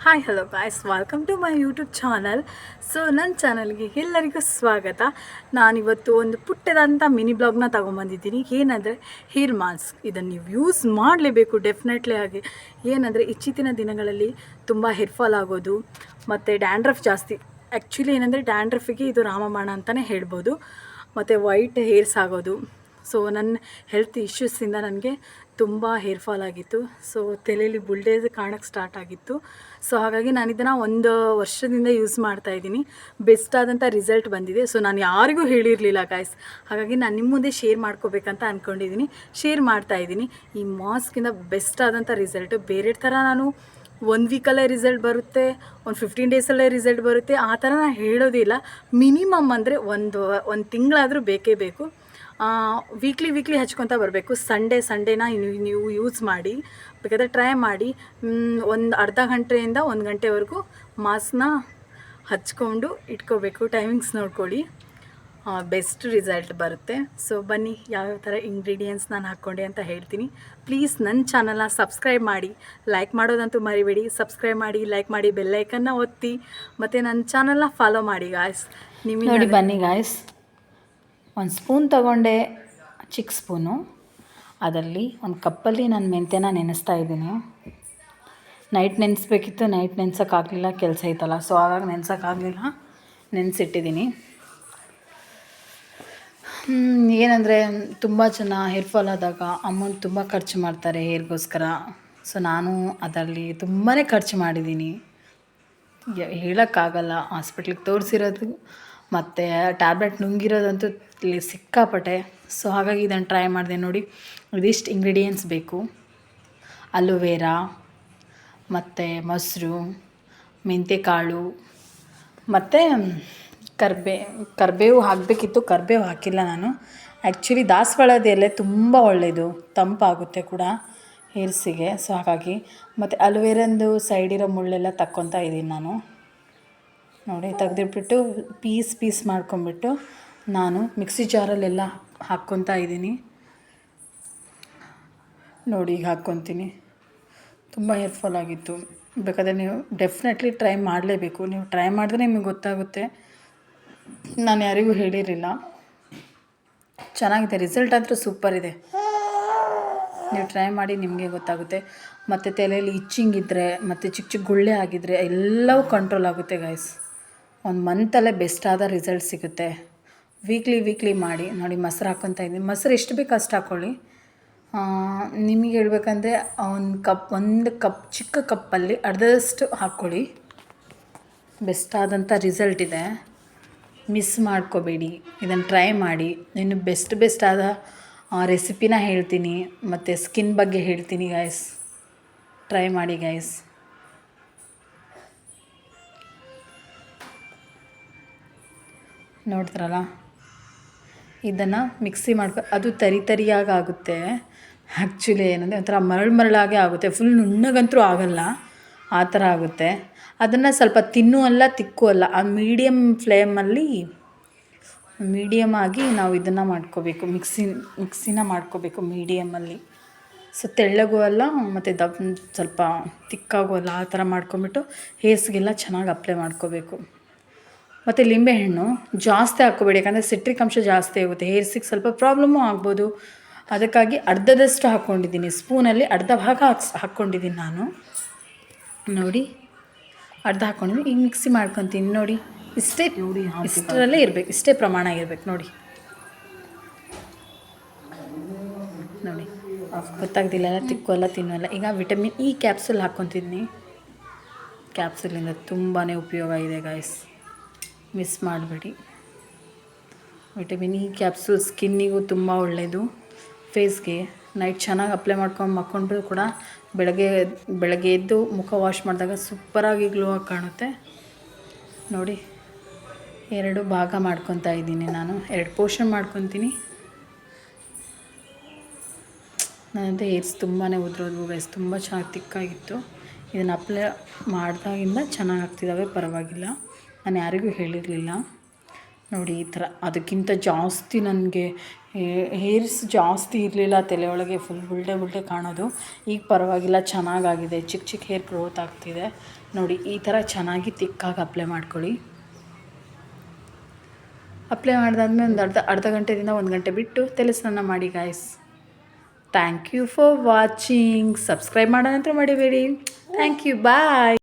Hi hello guys, welcome to my YouTube channel. So ನನ್ನ ಚಾನಲ್ಗೆ ಎಲ್ಲರಿಗೂ ಸ್ವಾಗತ. ನಾನಿವತ್ತು ಒಂದು ಪುಟ್ಟದಂಥ ಮಿನಿ ಬ್ಲಾಗ್ನ ತೊಗೊಂಬಂದಿದ್ದೀನಿ. ಏನಂದರೆ ಹೇರ್ ಮಾಸ್ಕ್, ಇದನ್ನು ನೀವು ಯೂಸ್ ಮಾಡಲೇಬೇಕು ಡೆಫಿನೆಟ್ಲಿ ಆಗಿ. ಏನಂದರೆ ಇತ್ತೀಚಿನ ದಿನಗಳಲ್ಲಿ ತುಂಬ ಹೇರ್ ಫಾಲ್ ಆಗೋದು ಮತ್ತು ಡ್ಯಾಂಡ್ರಫ್ ಜಾಸ್ತಿ. ಆ್ಯಕ್ಚುಲಿ ಏನಂದರೆ ಡ್ಯಾಂಡ್ರಫಿಗೆ ಇದು ರಾಮಬಾಣ ಅಂತಲೇ ಹೇಳ್ಬೋದು. ಮತ್ತು ವೈಟ್ ಹೇರ್ಸ್ ಆಗೋದು. ಸೊ ನನ್ನ ಹೆಲ್ತ್ ಇಶ್ಯೂಸಿಂದ ನನಗೆ ತುಂಬ ಹೇರ್ ಫಾಲ್ ಆಗಿತ್ತು. ಸೊ ತಲೆಯಲ್ಲಿ ಬುಲ್ಡೇಸ್ ಕಾಣೋಕ್ಕೆ ಸ್ಟಾರ್ಟ್ ಆಗಿತ್ತು. ಸೊ ಹಾಗಾಗಿ ನಾನು ಇದನ್ನು ಒಂದು ವರ್ಷದಿಂದ ಯೂಸ್ ಮಾಡ್ತಾಯಿದ್ದೀನಿ. ಬೆಸ್ಟ್ ಆದಂಥ ರಿಸಲ್ಟ್ ಬಂದಿದೆ. ಸೊ ನಾನು ಯಾರಿಗೂ ಹೇಳಿರಲಿಲ್ಲ ಗಾಯ್ಸ್. ಹಾಗಾಗಿ ನಾನು ನಿಮ್ಮ ಮುಂದೆ ಶೇರ್ ಮಾಡ್ಕೋಬೇಕಂತ ಅಂದ್ಕೊಂಡಿದ್ದೀನಿ, ಶೇರ್ ಮಾಡ್ತಾಯಿದ್ದೀನಿ. ಈ ಮಾಸ್ಕಿಂದ ಬೆಸ್ಟ್ ಆದಂಥ ರಿಸಲ್ಟು. ಬೇರೆ ಥರ ನಾನು 1 ವೀಕಲ್ಲೇ ರಿಸಲ್ಟ್ ಬರುತ್ತೆ, ಒಂದು 15 ಡೇಸಲ್ಲೇ ರಿಸಲ್ಟ್ ಬರುತ್ತೆ, ಆ ಥರ ನಾನು ಹೇಳೋದಿಲ್ಲ. ಮಿನಿಮಮ್ ಅಂದರೆ ಒಂದು ತಿಂಗಳಾದರೂ ಬೇಕೇ ಬೇಕು. ವೀಕ್ಲಿ ಹಚ್ಕೊತಾ ಬರಬೇಕು. ಸಂಡೇನ ನೀವು ಯೂಸ್ ಮಾಡಿ, ಬೇಕಾದರೆ ಟ್ರೈ ಮಾಡಿ. ಒಂದು ಅರ್ಧ ಗಂಟೆಯಿಂದ 1 ಗಂಟೆವರೆಗೂ ಮಾಸ್ಕ್ನ ಹಚ್ಕೊಂಡು ಇಟ್ಕೋಬೇಕು. ಟೈಮಿಂಗ್ಸ್ ನೋಡ್ಕೊಳ್ಳಿ, ಬೆಸ್ಟ್ ರಿಸಲ್ಟ್ ಬರುತ್ತೆ. ಸೊ ಬನ್ನಿ, ಯಾವ್ಯಾವ ಥರ ಇಂಗ್ರೀಡಿಯೆಂಟ್ಸ್ ನಾನು ಹಾಕ್ಕೊಂಡೆ ಅಂತ ಹೇಳ್ತೀನಿ. ಪ್ಲೀಸ್ ನನ್ನ ಚಾನಲ್ನ ಸಬ್ಸ್ಕ್ರೈಬ್ ಮಾಡಿ, ಲೈಕ್ ಮಾಡೋದಂತೂ ಮರಿಬೇಡಿ. ಸಬ್ಸ್ಕ್ರೈಬ್ ಮಾಡಿ, ಲೈಕ್ ಮಾಡಿ, ಬೆಲ್ಲೈಕನ್ನ ಒತ್ತಿ, ಮತ್ತು ನನ್ನ ಚಾನಲ್ನ ಫಾಲೋ ಮಾಡಿ ಗಾಯ್ಸ್. ನಿಮಗೆ ನೋಡಿ ಬನ್ನಿ ಗಾಯ್ಸ್, ಒಂದು ಸ್ಪೂನ್ ತೊಗೊಂಡೆ, ಚಿಕ್ಕ ಸ್ಪೂನು. ಅದರಲ್ಲಿ ಒಂದು ಕಪ್ಪಲ್ಲಿ ನಾನು ಮೆಂತ್ಯನ ನೆನೆಸ್ತಾ ಇದ್ದೀನಿ. ನೈಟ್ ನೆನೆಸ್ಬೇಕಿತ್ತು, ನೈಟ್ ನೆನೆಸೋಕ್ಕಾಗಲಿಲ್ಲ, ಕೆಲಸ ಇತ್ತಲ್ಲ. ಸೊ ಹಾಗಾಗಿ ನೆನೆಸೋಕ್ಕಾಗಲಿಲ್ಲ, ನೆನೆಸಿಟ್ಟಿದ್ದೀನಿ. ಏನಂದರೆ ತುಂಬ ಜನ ಹೇರ್ ಫಾಲ್ ಆದಾಗ ಅಮೌಂಟ್ ತುಂಬ ಖರ್ಚು ಮಾಡ್ತಾರೆ ಹೇರ್ಗೋಸ್ಕರ. ಸೊ ನಾನು ಅದರಲ್ಲಿ ತುಂಬಾ ಖರ್ಚು ಮಾಡಿದ್ದೀನಿ, ಹೇಳೋಕ್ಕಾಗಲ್ಲ. ಹಾಸ್ಪಿಟ್ಲಿಗೆ ತೋರಿಸಿರೋದು ಮತ್ತು ಟ್ಯಾಬ್ಲೆಟ್ ನುಂಗಿರೋದಂತೂ ಇಲ್ಲಿ ಸಿಕ್ಕಾಪಟ್ಟೆ. ಸೊ ಹಾಗಾಗಿ ಇದನ್ನು ಟ್ರೈ ಮಾಡಿದೆ. ನೋಡಿ, ಇದಿಷ್ಟು ಇಂಗ್ರೀಡಿಯೆಂಟ್ಸ್ ಬೇಕು: ಅಲೋವೆರಾ, ಮತ್ತು ಮೊಸರು, ಮೆಂತ್ಯಕಾಳು, ಮತ್ತು ಕರಿಬೇವು ಹಾಕಬೇಕಿತ್ತು. ಕರಿಬೇವು ಹಾಕಿಲ್ಲ ನಾನು. ಆ್ಯಕ್ಚುಲಿ ದಾಸವಾಳದ ಎಲೆ ತುಂಬ ಒಳ್ಳೆಯದು, ತಂಪಾಗುತ್ತೆ ಕೂಡ ಹೇರ್ಸಿಗೆ. ಸೊ ಹಾಗಾಗಿ ಮತ್ತು ಅಲೋವೆರಂದು ಸೈಡಿರೋ ಮುಳ್ಳೆಲ್ಲ ತಕ್ಕೊತಾ ಇದ್ದೀನಿ ನಾನು. ನೋಡಿ, ತೆಗೆದಿಟ್ಬಿಟ್ಟು ಪೀಸ್ ಮಾಡ್ಕೊಂಬಿಟ್ಟು ನಾನು ಮಿಕ್ಸಿ ಜಾರಲ್ಲೆಲ್ಲ ಹಾಕ್ಕೊತಾ ಇದ್ದೀನಿ. ನೋಡಿ, ಈಗ ಹಾಕ್ಕೊತೀನಿ. ತುಂಬ ಹೇರ್ ಫಾಲ್ ಆಗಿತ್ತು. ಬೇಕಾದರೆ ನೀವು ಡೆಫಿನೆಟ್ಲಿ ಟ್ರೈ ಮಾಡಲೇಬೇಕು. ನೀವು ಟ್ರೈ ಮಾಡಿದ್ರೆ ನಿಮಗೆ ಗೊತ್ತಾಗುತ್ತೆ. ನಾನು ಯಾರಿಗೂ ಹೇಳಿರಲಿಲ್ಲ. ಚೆನ್ನಾಗಿದೆ, ರಿಸಲ್ಟ್ ಅಂತೂ ಸೂಪರ್ ಇದೆ. ನೀವು ಟ್ರೈ ಮಾಡಿ, ನಿಮಗೆ ಗೊತ್ತಾಗುತ್ತೆ. ಮತ್ತು ತಲೆಯಲ್ಲಿ ಇಚ್ಚಿಂಗ್ ಇದ್ದರೆ ಮತ್ತು ಚಿಕ್ಕ ಗುಳ್ಳೆ ಆಗಿದ್ದರೆ ಎಲ್ಲವೂ ಕಂಟ್ರೋಲ್ ಆಗುತ್ತೆ ಗೈಸ್. 1 ಮಂತಲ್ಲೇ ಬೆಸ್ಟ್ ಆದ ರಿಸಲ್ಟ್ ಸಿಗುತ್ತೆ. ವೀಕ್ಲಿ ಮಾಡಿ. ನೋಡಿ, ಮೊಸರು ಹಾಕ್ಕೊತಾ ಇದ್ದೀನಿ. ಮೊಸರು ಎಷ್ಟು ಬೇಕು ಅಷ್ಟು ಹಾಕ್ಕೊಳ್ಳಿ. ನಿಮಗೆ ಹೇಳ್ಬೇಕಂದ್ರೆ ಒಂದು ಕಪ್ ಚಿಕ್ಕ ಕಪ್ಪಲ್ಲಿ ಅರ್ಧದಷ್ಟು ಹಾಕ್ಕೊಳ್ಳಿ. ಬೆಸ್ಟ್ ಆದಂಥ ರಿಸಲ್ಟ್ ಇದೆ, ಮಿಸ್ ಮಾಡ್ಕೋಬೇಡಿ. ಇದನ್ನು ಟ್ರೈ ಮಾಡಿ. ಇನ್ನು ಬೆಸ್ಟ್ ಆದ ರೆಸಿಪಿನ ಹೇಳ್ತೀನಿ, ಮತ್ತು ಸ್ಕಿನ್ ಬಗ್ಗೆ ಹೇಳ್ತೀನಿ ಗೈಸ್. ಟ್ರೈ ಮಾಡಿ ಗೈಸ್. ನೋಡ್ತಾರಲ್ಲ, ಇದನ್ನು ಮಿಕ್ಸಿ ಅದು ತರಿಯಾಗಿ ಆಗುತ್ತೆ. ಆ್ಯಕ್ಚುಲಿ ಏನಂದರೆ ಒಂಥರ ಮರಳಾಗೆ ಆಗುತ್ತೆ. ಫುಲ್ ನುಣ್ಣಗಂತೂ ಆಗಲ್ಲ, ಆ ಥರ ಆಗುತ್ತೆ. ಅದನ್ನು ಸ್ವಲ್ಪ ತಿನ್ನೂ ಅಲ್ಲ, ತಿಕ್ಕೂ ಅಲ್ಲ, ಆ ಮೀಡಿಯಮ್ ಆಗಿ ನಾವು ಇದನ್ನು ಮಾಡ್ಕೋಬೇಕು. ಮಿಕ್ಸಿನ ಮಾಡ್ಕೋಬೇಕು ಮೀಡಿಯಮಲ್ಲಿ. ಸೊ ತೆಳ್ಳಗೂ ಅಲ್ಲ ಮತ್ತು ಸ್ವಲ್ಪ ತಿಕ್ಕಾಗೂ ಅಲ್ಲ, ಆ ಥರ ಮಾಡ್ಕೊಂಬಿಟ್ಟು ಹೇರ್ಸ್ಗೆಲ್ಲ ಚೆನ್ನಾಗಿ ಅಪ್ಲೈ ಮಾಡ್ಕೋಬೇಕು. ಮತ್ತು ಲಿಂಬೆಹಣ್ಣು ಜಾಸ್ತಿ ಹಾಕ್ಕೋಬೇಡಿ, ಯಾಕಂದರೆ ಸಿಟ್ರಿಕ್ ಅಂಶ ಜಾಸ್ತಿ ಆಗುತ್ತೆ. ಹೇರ್ಸಿಗೆ ಸ್ವಲ್ಪ ಪ್ರಾಬ್ಲಮ್ಮು ಆಗ್ಬೋದು. ಅದಕ್ಕಾಗಿ ಅರ್ಧದಷ್ಟು ಹಾಕ್ಕೊಂಡಿದ್ದೀನಿ. ಸ್ಪೂನಲ್ಲಿ ಅರ್ಧ ಭಾಗ ಹಾಕ್ಕೊಂಡಿದ್ದೀನಿ ನಾನು. ನೋಡಿ, ಅರ್ಧ ಹಾಕ್ಕೊಂಡಿದ್ದೀನಿ. ಈಗ ಮಿಕ್ಸಿ ಮಾಡ್ಕೊತೀನಿ. ನೋಡಿ, ಇಷ್ಟೇ, ಇಷ್ಟರಲ್ಲೇ ಇರಬೇಕು, ಇಷ್ಟೇ ಪ್ರಮಾಣ ಇರಬೇಕು. ನೋಡಿ ಗೊತ್ತಾಗ್ತಿಲ್ಲ, ತಿಕ್ಕು ಅಲ್ಲ, ತಿನ್ನೋಲ್ಲ. ಈಗ ವಿಟಮಿನ್ ಇ ಕ್ಯಾಪ್ಸೂಲ್ ಹಾಕ್ಕೊತಿದ್ದೀನಿ. ಕ್ಯಾಪ್ಸೂಲಿಂದ ತುಂಬಾ ಉಪಯೋಗ ಇದೆ ಗಾಯ್ಸ್, ಮಿಸ್ ಮಾಡಬೇಡಿ. ವಿಟಮಿನ್ ಇ ಕ್ಯಾಪ್ಸೂಲ್ ಸ್ಕಿನ್ನಿಗೂ ತುಂಬ ಒಳ್ಳೆಯದು. ಫೇಸ್ಗೆ ನೈಟ್ ಚೆನ್ನಾಗಿ ಅಪ್ಲೈ ಮಕ್ಕೊಂಡ್ರು ಕೂಡ ಬೆಳಗ್ಗೆ ಎದ್ದು ಮುಖ ವಾಶ್ ಮಾಡಿದಾಗ ಸೂಪರಾಗಿ ಗ್ಲೋ ಆಗಿ ಕಾಣುತ್ತೆ. ನೋಡಿ, 2 ಭಾಗ ಮಾಡ್ಕೊತಾ ಇದ್ದೀನಿ ನಾನು. 2 ಪೋರ್ಷನ್ ಮಾಡ್ಕೊತೀನಿ. ನನ್ನಂತೆ ಹೇರ್ಸ್ ತುಂಬಾ ಉದ್ರೋದ್ವು ಗೈಸ್, ತುಂಬ ಚೆನ್ನಾಗಿ ತಿಕ್ಕಾಗಿತ್ತು. ಇದನ್ನು ಅಪ್ಲೈ ಮಾಡಿದಾಗಿಂದ ಚೆನ್ನಾಗಿ ಆಗ್ತಿದ್ದಾವೆ, ಪರವಾಗಿಲ್ಲ. ನಾನು ಯಾರಿಗೂ ಹೇಳಿರಲಿಲ್ಲ. ನೋಡಿ, ಈ ಥರ. ಅದಕ್ಕಿಂತ ಜಾಸ್ತಿ ನನಗೆ ಹೇರ್ಸ್ ಜಾಸ್ತಿ ಇರಲಿಲ್ಲ, ತಲೆಯೊಳಗೆ ಫುಲ್ ಬುಲ್ಡೆ ಕಾಣೋದು. ಈಗ ಪರವಾಗಿಲ್ಲ, ಚೆನ್ನಾಗಾಗಿದೆ. ಚಿಕ್ಕ ಹೇರ್ ಗ್ರೋತ್ ಆಗ್ತಿದೆ. ನೋಡಿ ಈ ಥರ ಚೆನ್ನಾಗಿ ತಿಕ್ಕಾಗಿ ಅಪ್ಲೈ ಮಾಡ್ಕೊಳ್ಳಿ. ಅಪ್ಲೈ ಮಾಡಿದಾದ್ಮೇಲೆ ಒಂದು ಅರ್ಧ ಗಂಟೆದಿಂದ 1 ಗಂಟೆ ಬಿಟ್ಟು ತಲೆ ಸ್ನಾನ ಮಾಡಿ guys. Thank you for watching. Subscribe ಮಾಡೋದಂತೂ ಮಡಿಬೇಡಿ. Thank you, bye.